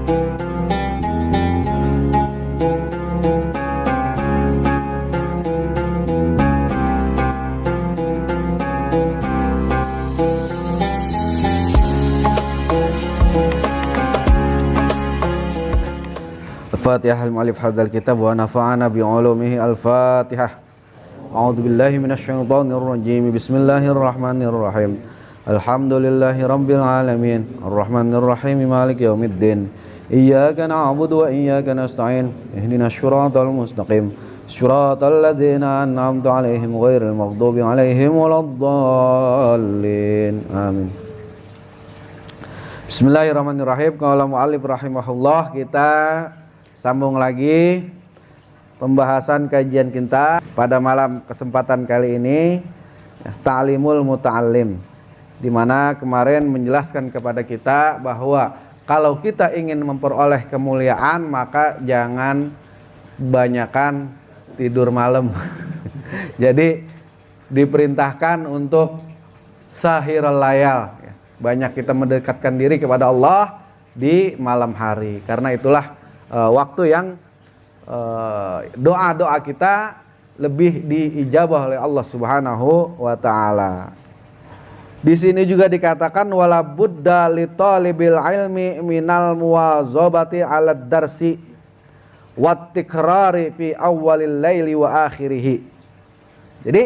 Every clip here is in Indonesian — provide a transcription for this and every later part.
Al-Fatihah al-mu'allif hadzal kitab wa nafa'ana bi'ulumihi al-Fatihah. A'udzu billahi minasyaitonir rajim. Bismillahirrahmanirrahim. Alhamdulillahi rabbil alamin. Arrahmanir rahim. Maliki yaumiddin. Iyyaka na'budu wa iyyaka nasta'in. Ihdinas shiratal mustaqim. Shiratal ladzina an'amta 'alaihim ghairil maghdubi 'alaihim waladdallin. Amin. Bismillahirrahmanirrahim. Qala mu'allif rahimahullah, kita sambung lagi pembahasan kajian kita pada malam kesempatan kali ini, Ta'limul Muta'allim, di mana kemarin menjelaskan kepada kita bahwa kalau kita ingin memperoleh kemuliaan maka jangan banyakkan tidur malam. Jadi diperintahkan untuk sahirul layal, banyak kita mendekatkan diri kepada Allah di malam hari, karena itulah waktu yang doa-doa kita lebih diijabah oleh Allah Subhanahu wa taala. Di sini juga dikatakan wala budda li talibil ilmi minal muwazabati 'ala darsi wat tikrari fi awwalil laili wa akhirih. Jadi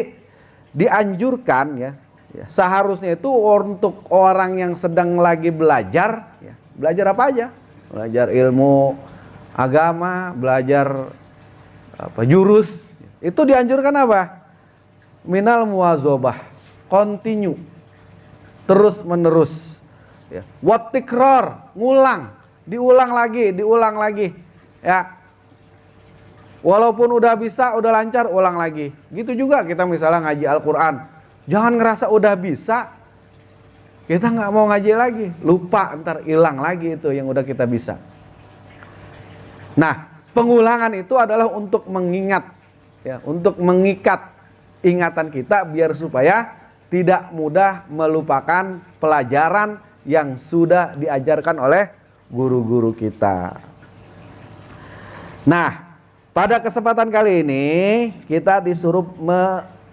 dianjurkan ya, seharusnya itu untuk orang yang sedang lagi belajar, ya, belajar apa aja? Belajar ilmu agama, belajar jurus, itu dianjurkan apa? Minal muwazabah, continue, terus menerus, ya. Wat tikrar, ngulang, diulang lagi, ya. Walaupun udah bisa, udah lancar, ulang lagi. Gitu juga kita misalnya ngaji Al-Quran, jangan ngerasa udah bisa, kita nggak mau ngaji lagi, lupa, ntar hilang lagi itu yang udah kita bisa. Nah, pengulangan itu adalah untuk mengingat, ya, untuk mengikat ingatan kita biar supaya tidak mudah melupakan pelajaran yang sudah diajarkan oleh guru-guru kita. Nah, pada kesempatan kali ini kita disuruh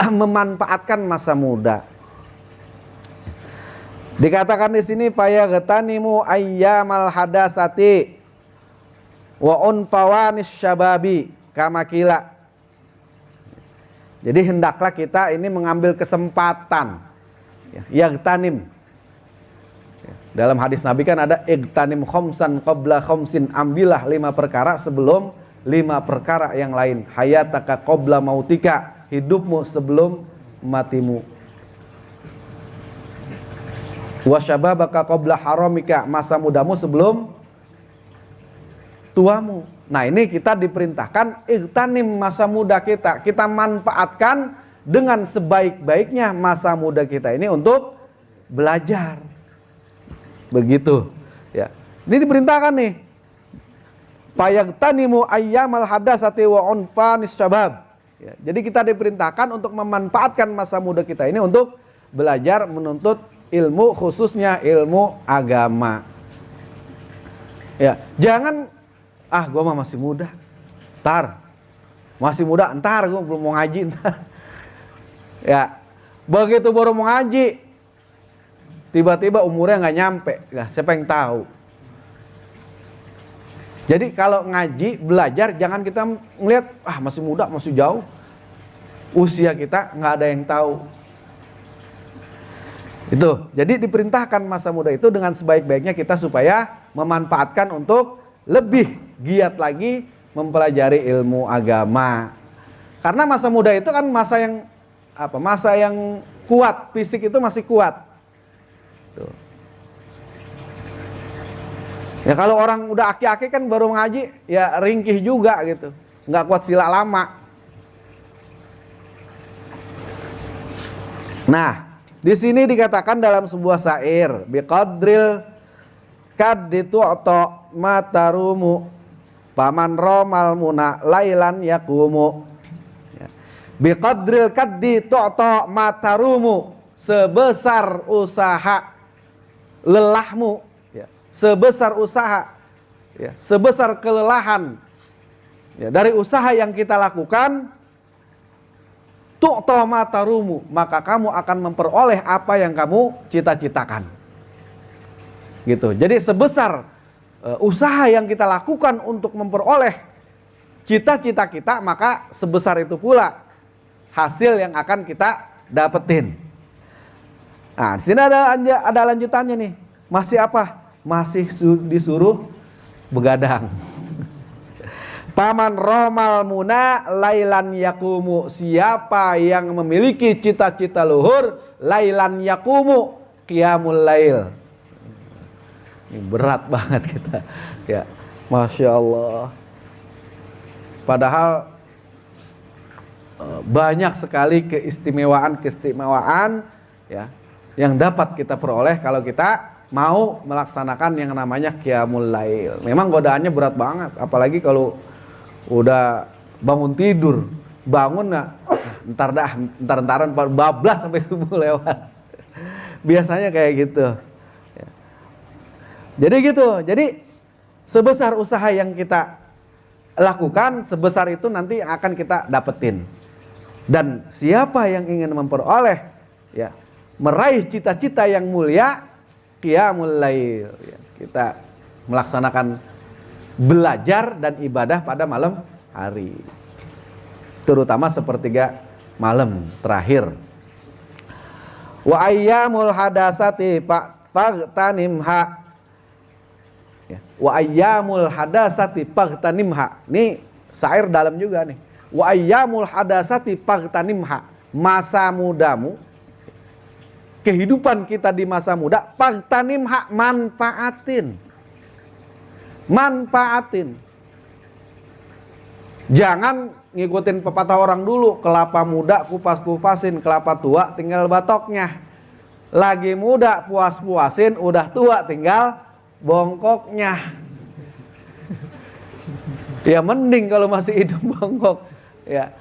memanfaatkan masa muda. Dikatakan di sini fayaghanimu ayyamal hadasati wa unfawanis syababi kama kila. Jadi hendaklah kita ini mengambil kesempatan, yaghtanim. Dalam hadis Nabi kan ada igtanim khamsan qabla khamsin, ambillah 5 perkara sebelum 5 perkara yang lain. Hayataka qabla mautika, hidupmu sebelum matimu. Wa syababaka qabla haramika, masa mudamu sebelum tuamu. Nah, ini kita diperintahkan igtanim masa muda kita. Kita manfaatkan dengan sebaik-baiknya masa muda kita ini untuk belajar. Begitu, ya. Ini diperintahkan nih. Fayagtanimu ayyamal hadasati wa unfanis syabab. Ya, jadi kita diperintahkan untuk memanfaatkan masa muda kita ini untuk belajar menuntut ilmu, khususnya ilmu agama. Ya, jangan gue mah masih muda, ntar gue belum mau ngaji ntar. Ya, begitu baru mau ngaji, tiba-tiba umurnya nggak nyampe, siapa yang tahu? Jadi kalau ngaji, belajar, jangan kita ngelihat masih muda, masih jauh, usia kita nggak ada yang tahu. Itu, jadi diperintahkan masa muda itu dengan sebaik-baiknya kita supaya memanfaatkan untuk lebih giat lagi mempelajari ilmu agama. Karena masa muda itu kan masa yang masa yang kuat, fisik itu masih kuat. Tuh. Ya kalau orang udah aki-aki kan baru ngaji, ya ringkih juga gitu, nggak kuat sila lama. Nah, di sini dikatakan dalam sebuah syair, biqadril kaddi tu'ta matarumu paman romal muna lailan yakumu. Biqadril kaddi tu'ta matarumu, sebesar usaha lelahmu, sebesar usaha ya, sebesar kelelahan ya, dari usaha yang kita lakukan, tu'ta ma tarumu, maka kamu akan memperoleh apa yang kamu cita-citakan. Gitu. Jadi sebesar usaha yang kita lakukan untuk memperoleh cita-cita kita, maka sebesar itu pula hasil yang akan kita dapetin. Nah, di sini ada lanjutannya nih. Masih apa? Masih disuruh begadang. Paman romal muna lailan yakumu, siapa yang memiliki cita-cita luhur, lailan yakumu, qiyamul lail. Ini berat banget kita. Ya, Masya Allah. Padahal banyak sekali keistimewaan ya yang dapat kita peroleh kalau kita mau melaksanakan yang namanya qiyamul lail. Memang godaannya berat banget, apalagi kalau udah bangun tidur, bangun entaran bablas sampai subuh lewat. Biasanya kayak gitu. Jadi gitu. Jadi sebesar usaha yang kita lakukan, sebesar itu nanti akan kita dapetin. Dan siapa yang ingin memperoleh ya, meraih cita-cita yang mulia, qiyamul lail ya, kita melaksanakan belajar dan ibadah pada malam hari, terutama sepertiga malam terakhir. Wa ayyamul hadasati faghtanimha ya, wa ayyamul hadasati faghtanimha. Ini syair dalam juga nih. Wa ayyamul hadasati faghtanimha, masa mudamu, kehidupan kita di masa muda, faghtanimha, manfaatin. Jangan ngikutin pepatah orang dulu, kelapa muda kupas-kupasin, kelapa tua tinggal batoknya. Lagi muda puas-puasin, udah tua tinggal bongkoknya. Ya mending kalau masih hidup bongkok. Ya.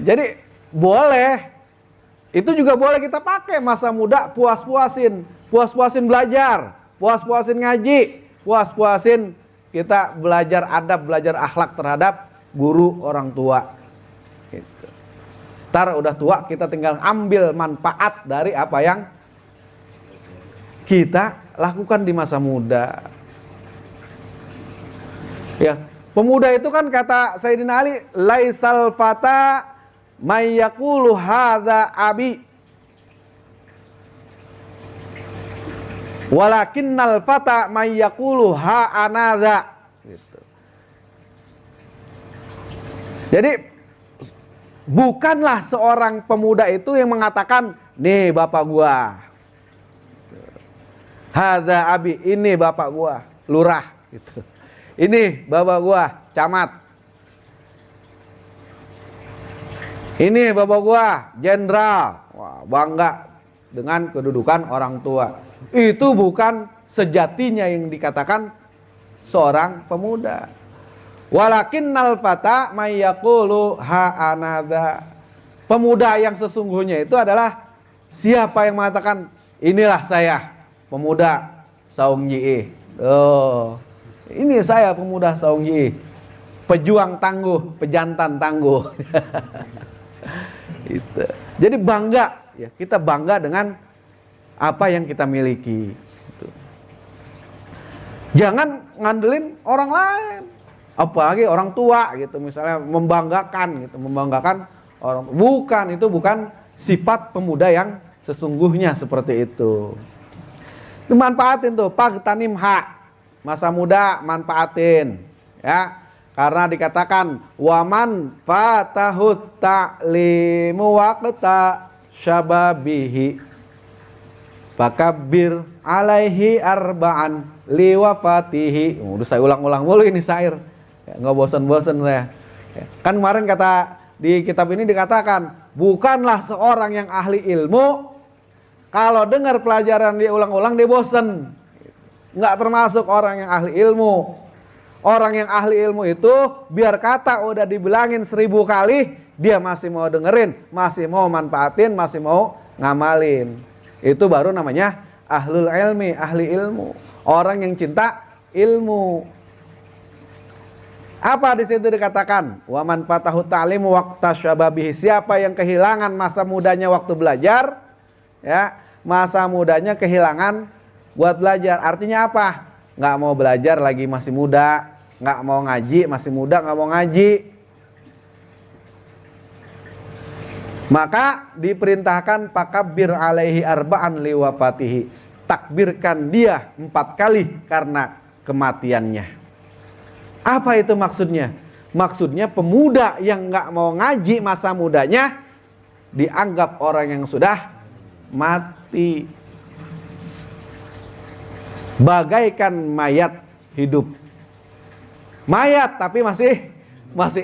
Jadi boleh, itu juga boleh kita pakai masa muda, puas-puasin belajar, puas-puasin ngaji, puas-puasin kita belajar adab, belajar akhlak terhadap guru orang tua. Gitu. Ntar udah tua kita tinggal ambil manfaat dari apa yang kita lakukan di masa muda. Ya, pemuda itu kan kata Sayyidina Ali, laisal fata may yaqulu hadza abi, walakinnal fata may yaqulu ha anadza. Gitu. Jadi bukanlah seorang pemuda itu yang mengatakan, nih bapak gua, hadza abi, ini bapak gua lurah gitu. Ini bapak gua camat. Ini bapak gua jenderal. Wah, bangga dengan kedudukan orang tua. Itu bukan sejatinya yang dikatakan seorang pemuda. Walakinnal fata may yaqulu ha anadza. Pemuda yang sesungguhnya itu adalah siapa yang mengatakan, inilah saya, pemuda Saung Yi. Oh, ini saya pemuda Saung Yi, pejuang tangguh, pejantan tangguh. Itu. Jadi bangga, ya, kita bangga dengan apa yang kita miliki. Gitu. Jangan ngandelin orang lain, apalagi orang tua gitu, misalnya membanggakan orang. Bukan, itu bukan sifat pemuda yang sesungguhnya seperti itu. Manfaatin tuh, faghtanimha, masa muda manfaatin, ya. Karena dikatakan waman fatahut ta'limu waqta syababihi fakabbir alaihi arba'an liwafatihi. Udah saya ulang-ulang mulu ini syair, ya, nggak bosan-bosan saya. Ya. Kan kemarin kata di kitab ini dikatakan, bukanlah seorang yang ahli ilmu kalau dengar pelajaran dia ulang-ulang dia bosan. Nggak termasuk orang yang ahli ilmu. Orang yang ahli ilmu itu biar kata udah dibilangin 1000 kali, dia masih mau dengerin, masih mau manfaatin, masih mau ngamalin. Itu baru namanya ahlul ilmi, ahli ilmu. Orang yang cinta ilmu. Apa di situ dikatakan? Waman fatahu ta'lim waqta syababihi. Siapa yang kehilangan masa mudanya waktu belajar, ya, masa mudanya kehilangan buat belajar. Artinya apa? Nggak mau belajar lagi masih muda, nggak mau ngaji masih muda, nggak mau ngaji. Maka diperintahkan pakabir alaihi arba'an liwafatihi. Takbirkan dia 4 kali karena kematiannya. Apa itu maksudnya? Maksudnya pemuda yang nggak mau ngaji masa mudanya dianggap orang yang sudah mati, bagaikan mayat hidup. Mayat tapi masih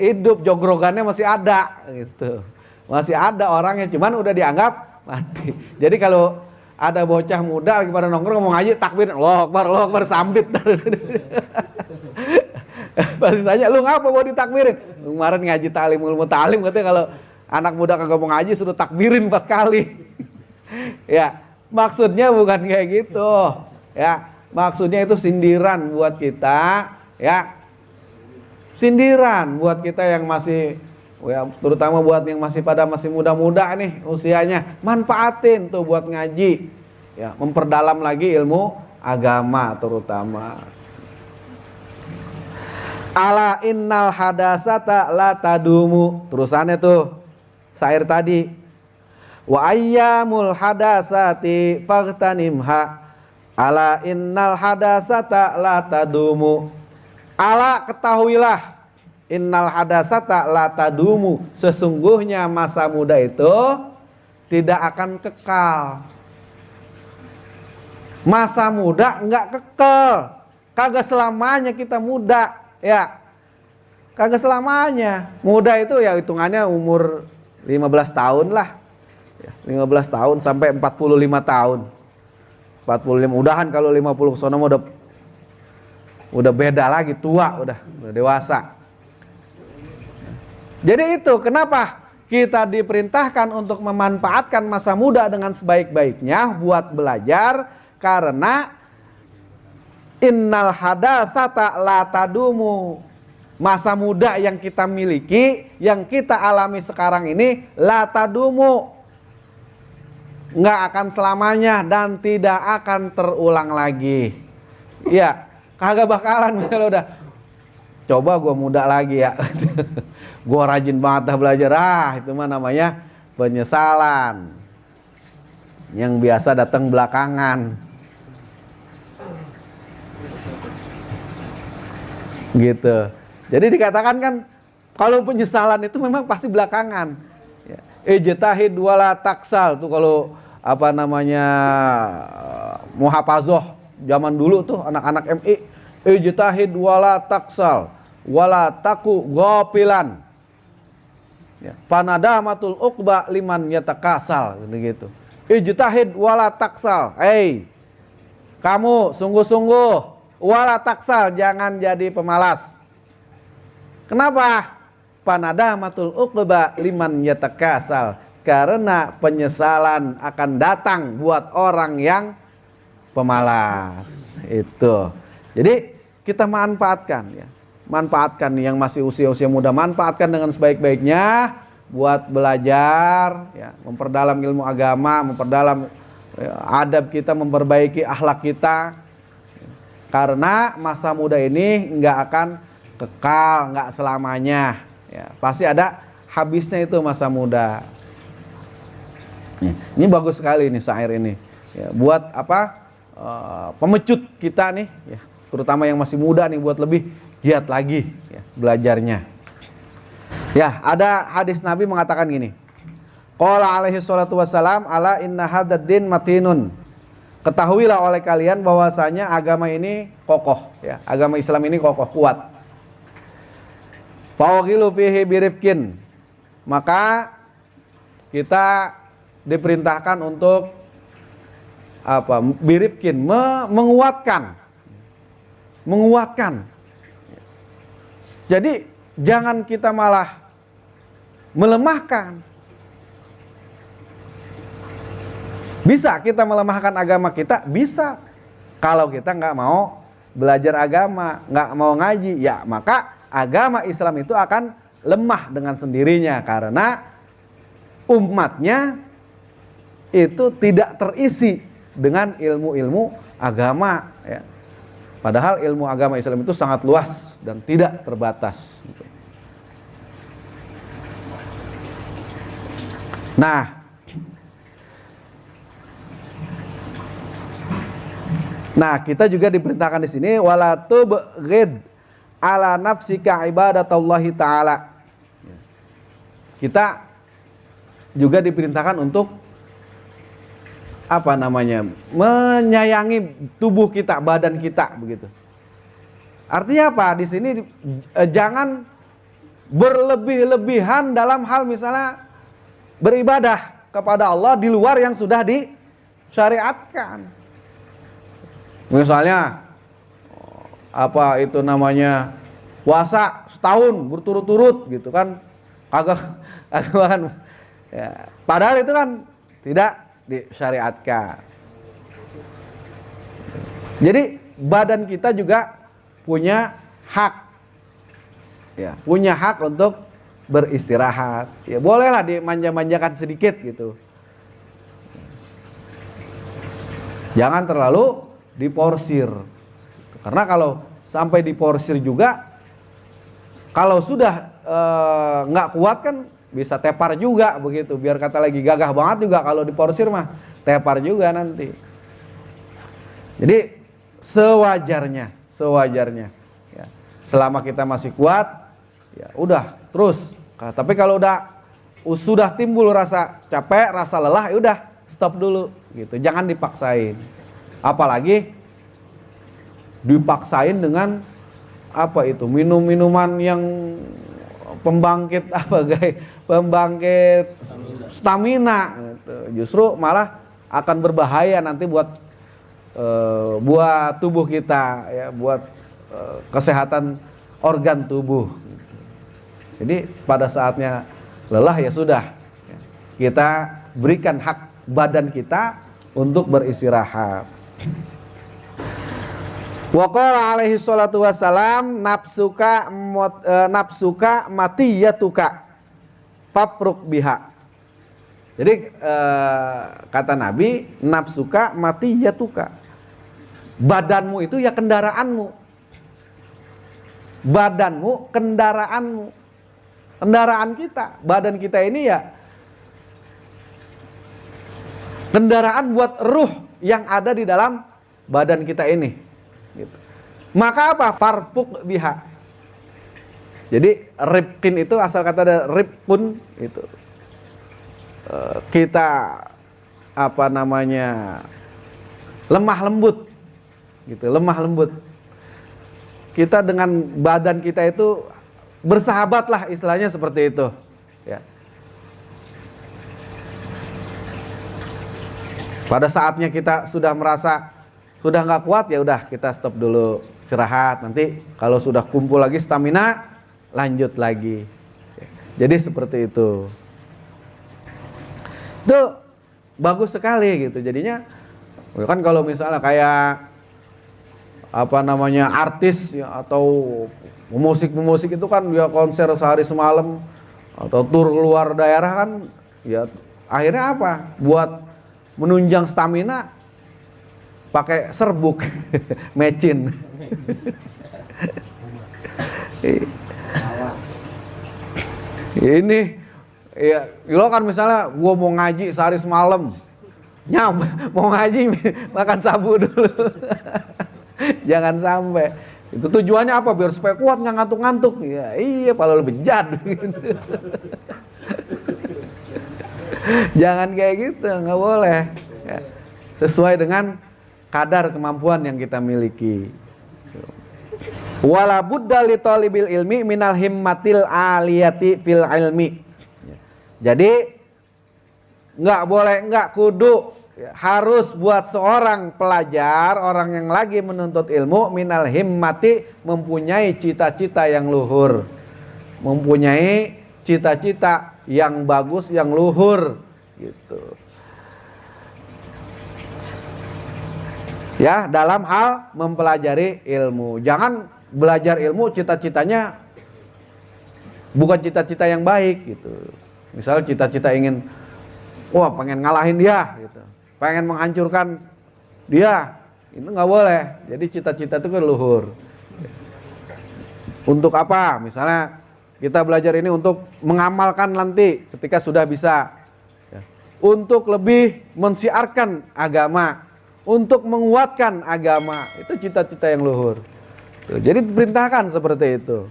hidup, jogrogannya masih ada gitu. Masih ada orangnya, cuman udah dianggap mati. Jadi kalau ada bocah muda lagi pada nongkrong mau ngaji, takbir, Allahu Akbar, sambit. Pasti tanya, lu ngapa mau ditakbirin? Kemarin ngaji ta'lim ilmu ta'lim, katanya kalau anak muda kagak mau ngaji suruh takbirin 4 kali. Ya, maksudnya bukan kayak gitu. Ya, maksudnya itu sindiran buat kita, ya. Sindiran buat kita yang masih, ya, terutama buat yang masih muda-muda nih usianya. Manfaatin tuh buat ngaji. Ya, memperdalam lagi ilmu agama terutama. Ala innal hadasata la tadumu. Terusannya tuh syair tadi. Wa ayyamul hadasati faghtanimha. Ala innal hadasata la tadumu. Ala ketahuilah, innal hadasata la tadumu. Sesungguhnya masa muda itu tidak akan kekal. Masa muda enggak kekal. Kagak selamanya kita muda. Ya, kagak selamanya. Muda itu ya hitungannya umur 15 tahun lah. 15 tahun sampai 45 tahun. 45 udahan, kalau 50 sono udah beda lagi, tua, udah dewasa. Jadi itu kenapa kita diperintahkan untuk memanfaatkan masa muda dengan sebaik-baiknya buat belajar, karena innal hadasata la tadumu. Masa muda yang kita miliki, yang kita alami sekarang ini, la tadumu, nggak akan selamanya dan tidak akan terulang lagi. Ya, kagak bakalan. Misalnya udah, coba gue muda lagi ya, gue rajin banget dah belajar, itu mah namanya penyesalan yang biasa datang belakangan. Gitu. Jadi dikatakan kan kalau penyesalan itu memang pasti belakangan. Ijtahid wala taksal tuh kalau apa namanya muhafazoh zaman dulu tuh anak-anak MI. Ijtahid wala taksal wala taku ghafilan. Ya, panadamatul uqba liman yatakasal gitu. Ijtahid wala taksal. Kamu sungguh-sungguh, wala taksal, jangan jadi pemalas. Kenapa? Panadamatul uqba liman yatakasal. Karena penyesalan akan datang buat orang yang pemalas. Itu. Jadi kita manfaatkan ya. Manfaatkan yang masih usia-usia muda, manfaatkan dengan sebaik-baiknya buat belajar, ya, memperdalam ilmu agama, memperdalam adab kita, memperbaiki akhlak kita. Karena masa muda ini nggak akan kekal, nggak selamanya. Ya, pasti ada habisnya itu masa muda. Ya, ini bagus sekali nih syair ini. Ya, buat apa? Pemecut kita nih, ya, terutama yang masih muda nih, buat lebih giat lagi ya, belajarnya. Ya, ada hadis Nabi mengatakan gini. Qala alaihi salatu wassalam, ala inna hadzal din matinun. Ketahuilah oleh kalian bahwasanya agama ini kokoh, ya. Agama Islam ini kokoh, kuat. Fawghilu fihi birifkin. Maka kita diperintahkan untuk apa? Birifkin, menguatkan. Menguatkan. Jadi jangan kita malah melemahkan. Bisa kita melemahkan agama kita, bisa. Kalau kita nggak mau belajar agama, nggak mau ngaji, ya maka agama Islam itu akan lemah dengan sendirinya karena umatnya itu tidak terisi dengan ilmu-ilmu agama ya. Padahal ilmu agama Islam itu sangat luas dan tidak terbatas. Nah, kita juga diperintahkan di sini wala tubghid ala nafsika ibadatallahi taala. Kita juga diperintahkan untuk menyayangi tubuh kita, badan kita begitu. Artinya apa? Di sini jangan berlebih-lebihan dalam hal misalnya beribadah kepada Allah di luar yang sudah disyariatkan. Misalnya puasa setahun berturut-turut gitu kan, kagak kan ya. Padahal itu kan tidak disyariatkan. Jadi badan kita juga punya hak ya, punya hak untuk beristirahat ya, bolehlah dimanja-manjakan sedikit gitu, jangan terlalu diporsir. Karena kalau sampai diporsir juga, kalau sudah nggak kuat kan bisa tepar juga begitu. Biar kata lagi gagah banget juga, kalau diporsir mah tepar juga nanti. Jadi sewajarnya ya. Selama kita masih kuat ya udah terus. Tapi kalau sudah timbul rasa capek, rasa lelah, ya udah stop dulu gitu. Jangan dipaksain. Apalagi dipaksain dengan minum-minuman yang pembangkit stamina gitu. Justru malah akan berbahaya nanti buat tubuh kita ya, buat kesehatan organ tubuh. Jadi pada saatnya lelah ya sudah, kita berikan hak badan kita untuk beristirahat. Wa qala alaihi salatu wassalam nafsuka matiyatuka fafruq biha. Jadi kata Nabi, nafsuka matiyatuka, badanmu itu ya kendaraanmu. Badanmu kendaraanmu. Kendaraan kita, badan kita ini ya kendaraan buat ruh yang ada di dalam badan kita ini gitu. Maka apa? Farpuk biha. Jadi rifqin itu asal kata ada rifqun itu. Kita lemah lembut gitu, lemah lembut. Kita dengan badan kita itu bersahabat lah, istilahnya seperti itu ya. Pada saatnya kita sudah merasa sudah nggak kuat, ya udah kita stop dulu, istirahat. Nanti kalau sudah kumpul lagi stamina, lanjut lagi. Jadi seperti itu. Itu bagus sekali gitu. Jadinya kan kalau misalnya kayak artis ya, atau pemusik itu kan dia konser sehari semalam atau tur luar daerah kan ya, akhirnya apa? Buat menunjang stamina pakai serbuk mecin. Ini ya, lo kan misalnya gua mau ngaji sehari semalam, mau ngaji makan sabu dulu. Jangan sampai. Itu tujuannya apa? Biar supaya kuat, nggak ngantuk-ngantuk. Ya, iya, kalau lebih bejat. Jangan kayak gitu, nggak boleh. Ya, sesuai dengan kadar kemampuan yang kita miliki. Wala budda li talibil ilmi minal himmatil aliyati fil ilmi. Jadi nggak kudu, harus buat seorang pelajar, orang yang lagi menuntut ilmu, minal himmati, mempunyai cita-cita yang luhur, mempunyai cita-cita yang bagus, yang luhur gitu ya, dalam hal mempelajari ilmu. Jangan belajar ilmu cita-citanya bukan cita-cita yang baik gitu. Misal cita-cita ingin, wah pengen ngalahin dia gitu, pengen menghancurkan dia, itu nggak boleh. Jadi cita-cita itu kan luhur. Untuk apa? Misalnya kita belajar ini untuk mengamalkan nanti ketika sudah bisa, ya. Untuk lebih mensiarkan agama, untuk menguatkan agama, itu cita-cita yang luhur. Jadi diperintahkan seperti itu.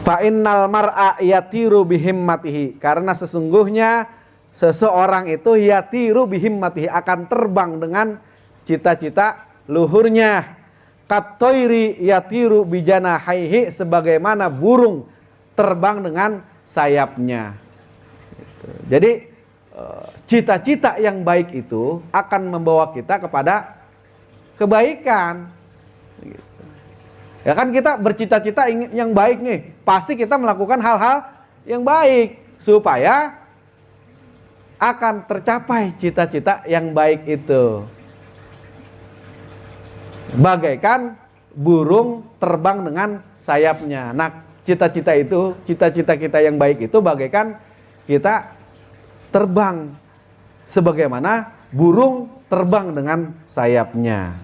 Fa innal mar'a yatiru bihimmatihi, karena sesungguhnya seseorang itu yatiru bihimmatihi, akan terbang dengan cita-cita luhurnya. Katoiri yatiru bijanahaihi, sebagaimana burung terbang dengan sayapnya. Jadi cita-cita yang baik itu akan membawa kita kepada kebaikan. Ya kan, kita bercita-cita ingin yang baik nih, pasti kita melakukan hal-hal yang baik supaya akan tercapai cita-cita yang baik itu. Bagaikan burung terbang dengan sayapnya. Nah, cita-cita itu, cita-cita kita yang baik itu bagaikan kita terbang sebagaimana burung terbang dengan sayapnya.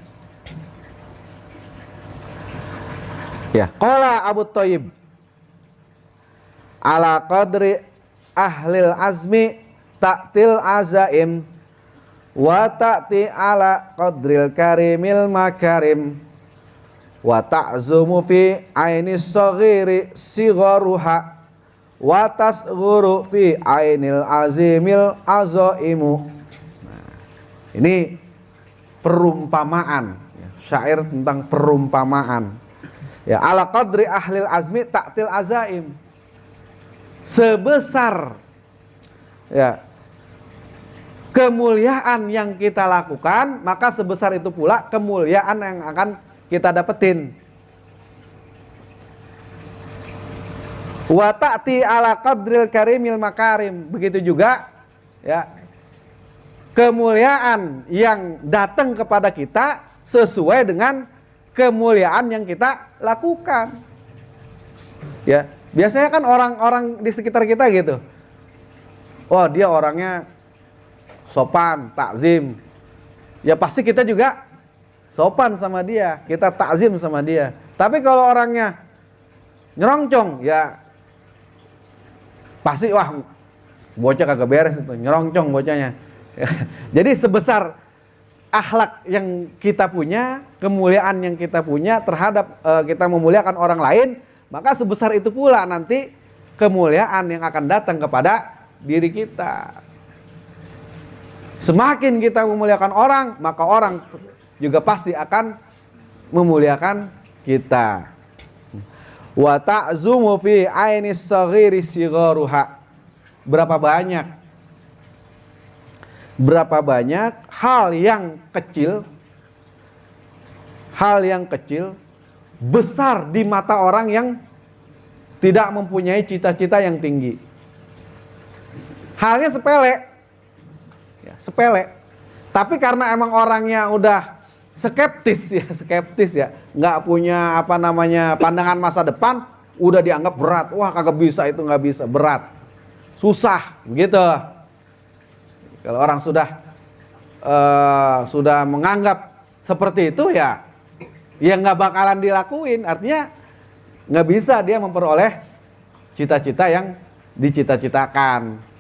Ya, qala Abu Thayyib, ala qadri ahlil azmi ta'til azaim wa ta'ti ala qadril karimil makarim wa ta'zumu fi ainis saghiri sigharuha wa tasghuru fi ainil azimil azaimu. Nah, ini perumpamaan, syair tentang perumpamaan. Ya, ala qadri ahlil azmi ta'til azaim. Sebesar ya kemuliaan yang kita lakukan, maka sebesar itu pula kemuliaan yang akan kita dapetin. Wa ta'ti ala qadril karimil makarim. Begitu juga ya, kemuliaan yang datang kepada kita sesuai dengan kemuliaan yang kita lakukan. Ya, biasanya kan orang-orang di sekitar kita gitu. Oh, dia orangnya sopan, takzim. Ya pasti kita juga sopan sama dia, kita takzim sama dia. Tapi kalau orangnya nyeroncong, ya pasti wah bocah kagak beres itu, nyeroncong bocahnya. Jadi sebesar akhlak yang kita punya, kemuliaan yang kita punya terhadap kita memuliakan orang lain, maka sebesar itu pula nanti kemuliaan yang akan datang kepada diri kita. Semakin kita memuliakan orang, maka orang juga pasti akan memuliakan kita. Wa ta'zumu fi ainis saghiri sigharuha. Berapa banyak hal yang kecil besar di mata orang yang tidak mempunyai cita-cita yang tinggi. Halnya sepele, tapi karena emang orangnya udah skeptis ya, nggak punya pandangan masa depan, udah dianggap berat. Wah, kagak bisa, itu nggak bisa, berat, susah begitu. Kalau orang sudah menganggap seperti itu, ya nggak bakalan dilakuin. Artinya nggak bisa dia memperoleh cita-cita yang dicita-citakan.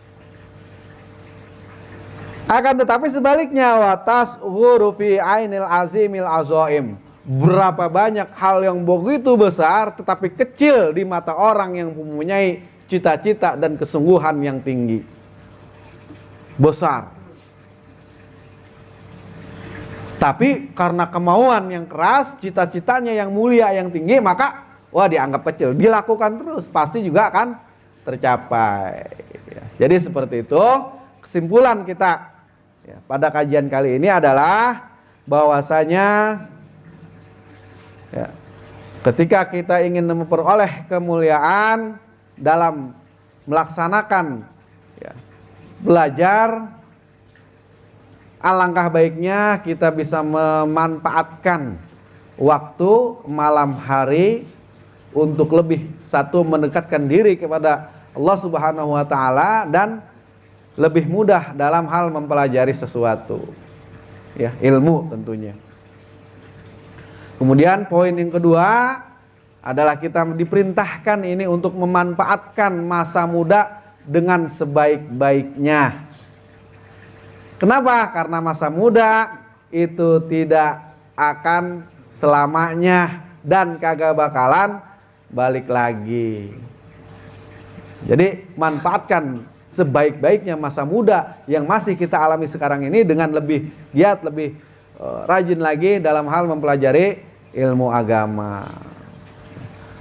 Akan tetapi sebaliknya, watas ghuru fi ainil azimil azaim. Berapa banyak hal yang begitu besar tetapi kecil di mata orang yang mempunyai cita-cita dan kesungguhan yang tinggi. Besar. Tapi karena kemauan yang keras, cita-citanya yang mulia, yang tinggi, maka wah dianggap kecil. Dilakukan terus, pasti juga akan tercapai. Jadi seperti itu. Kesimpulan kita pada kajian kali ini adalah bahwasanya ketika kita ingin memperoleh kemuliaan dalam melaksanakan belajar, alangkah baiknya kita bisa memanfaatkan waktu malam hari untuk lebih satu mendekatkan diri kepada Allah Subhanahu wa taala dan lebih mudah dalam hal mempelajari sesuatu. Ya, ilmu tentunya. Kemudian poin yang kedua adalah kita diperintahkan ini untuk memanfaatkan masa muda dengan sebaik-baiknya. Kenapa? Karena masa muda itu tidak akan selamanya dan kagak bakalan balik lagi. Jadi manfaatkan sebaik-baiknya masa muda yang masih kita alami sekarang ini dengan lebih giat, lebih rajin lagi dalam hal mempelajari ilmu agama.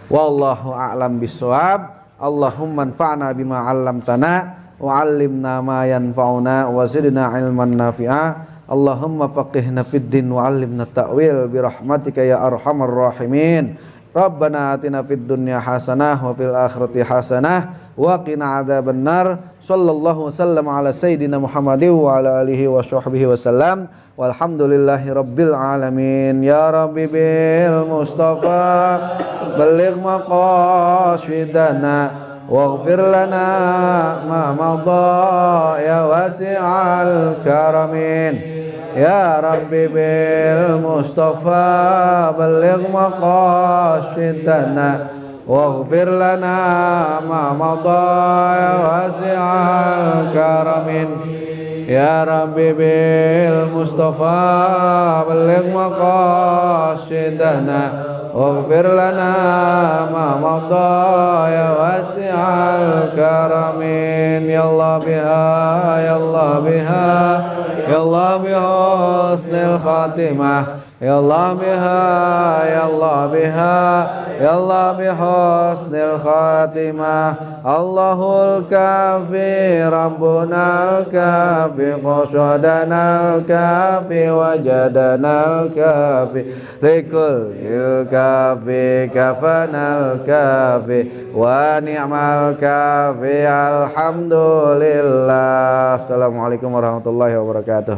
Wallahu a'lam bishawab. Allahumma anfa'na bima 'allamtana wa 'allimna ma yanfa'una wa zidna 'ilman nafi'a. Allahumma faqihna fid din wa 'allimna ta'wil bi rahmatika ya arhamar rahimin. Rabbana atina fid dunya hasanah wa fil akhirati hasanah wa qina adzabannar. Sallallahu wasallam ala sayyidina Muhammadin wa ala alihi wa sahbihi wasallam. Walhamdulillahi rabbil alamin. Ya Rabbi bil Mustafa balligh maqasidana waghfir lana ma madha ya wasi'al karamin. Ya Rabbi bil Mustafa balligh maqasidana waghfir lana ma madha ya wasi'al karamin. Ya Rabbi bil Mustafa balligh maqasidana waghfir lana ma madha ya wasi'al karamin. Ya Allah biha, ya Allah biha, ya Allah biha husnul khatimah. Ya Allah biha, ya Allah biha, ya Allah biha husnul khatimah. Allahul kafi rabbunal kafi qasadanal kafi wajadanal kafi likul kafi kafanal kafi wa ni'mal kafi. Alhamdulillah. Assalamualaikum warahmatullahi wabarakatuh.